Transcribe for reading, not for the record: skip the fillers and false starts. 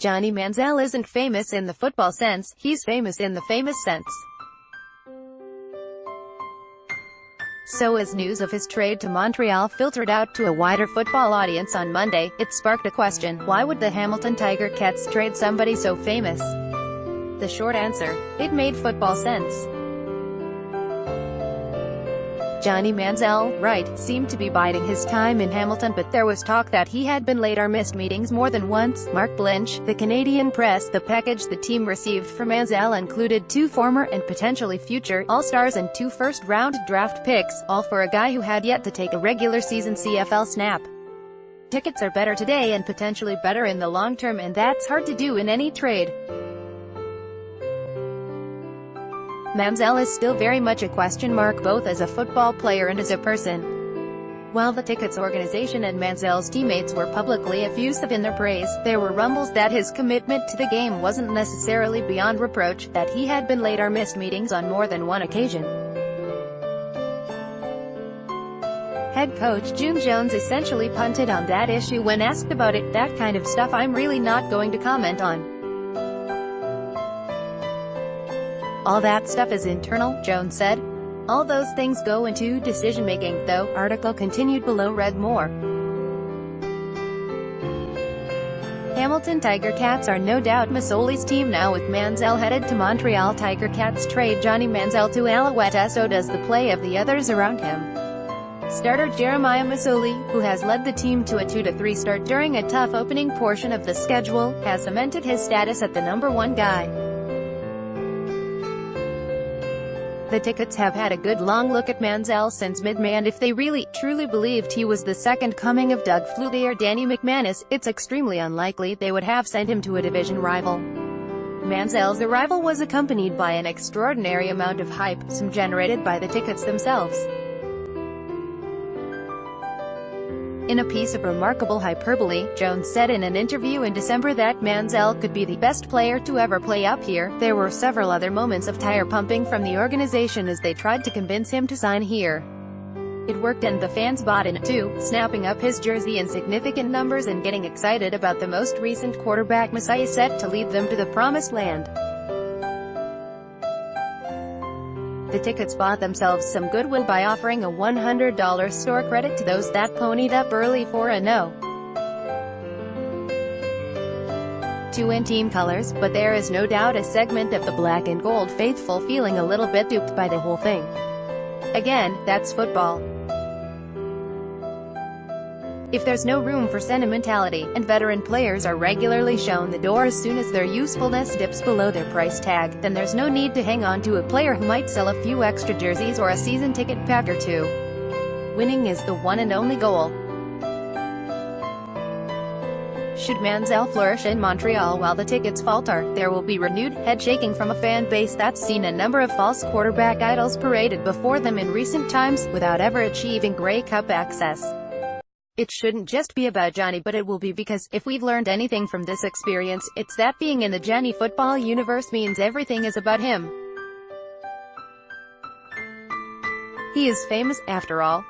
Johnny Manziel isn't famous in the football sense, he's famous in the famous sense. So as news of his trade to Montreal filtered out to a wider football audience on Monday, it sparked a question: why would the Hamilton Ticats trade somebody so famous? The short answer: it made football sense. Johnny Manziel, right, seemed to be biding his time in Hamilton, but there was talk that he had been late or missed meetings more than once. Mark Lynch, the Canadian press, the package the team received for Manziel included 2 former and potentially future All-Stars and 2 first-round draft picks, all for a guy who had yet to take a regular season CFL snap. Tickets are better today and potentially better in the long term, and that's hard to do in any trade. Manziel is still very much a question mark, both as a football player and as a person. While the Ticats organization and Manziel's teammates were publicly effusive in their praise, there were rumbles that his commitment to the game wasn't necessarily beyond reproach, that he had been late or missed meetings on more than one occasion. Head coach June Jones essentially punted on that issue when asked about it. "That kind of stuff I'm really not going to comment on. All that stuff is internal," Jones said. "All those things go into decision-making, though." Article continued below. Read more. Hamilton Ticats are no doubt Masoli's team now, with Manziel headed to Montreal. Ticats trade Johnny Manziel to Alouette, so does the play of the others around him. Starter Jeremiah Masoli, who has led the team to a 2-3 start during a tough opening portion of the schedule, has cemented his status at the #1 guy. The Ticats have had a good long look at Manziel since mid-May, and if they really, truly believed he was the second coming of Doug Flutie or Danny McManus, it's extremely unlikely they would have sent him to a division rival. Manziel's arrival was accompanied by an extraordinary amount of hype, some generated by the Ticats themselves. In a piece of remarkable hyperbole, Jones said in an interview in December that Manziel could be the best player to ever play up here. There were several other moments of tire pumping from the organization as they tried to convince him to sign here. It worked, and the fans bought in, too, snapping up his jersey in significant numbers and getting excited about the most recent quarterback messiah set to lead them to the promised land. The Ticats bought themselves some goodwill by offering a $100 store credit to those that ponied up early for a no. To win team colors, but there is no doubt a segment of the black and gold faithful feeling a little bit duped by the whole thing. Again, that's football. If there's no room for sentimentality, and veteran players are regularly shown the door as soon as their usefulness dips below their price tag, then there's no need to hang on to a player who might sell a few extra jerseys or a season ticket pack or 2. Winning is the one and only goal. Should Manziel flourish in Montreal while the Ticats falter, there will be renewed head-shaking from a fan base that's seen a number of false quarterback idols paraded before them in recent times, without ever achieving Grey Cup access. It shouldn't just be about Johnny, but it will be, because, if we've learned anything from this experience, it's that being in the Johnny football universe means everything is about him. He is famous, after all.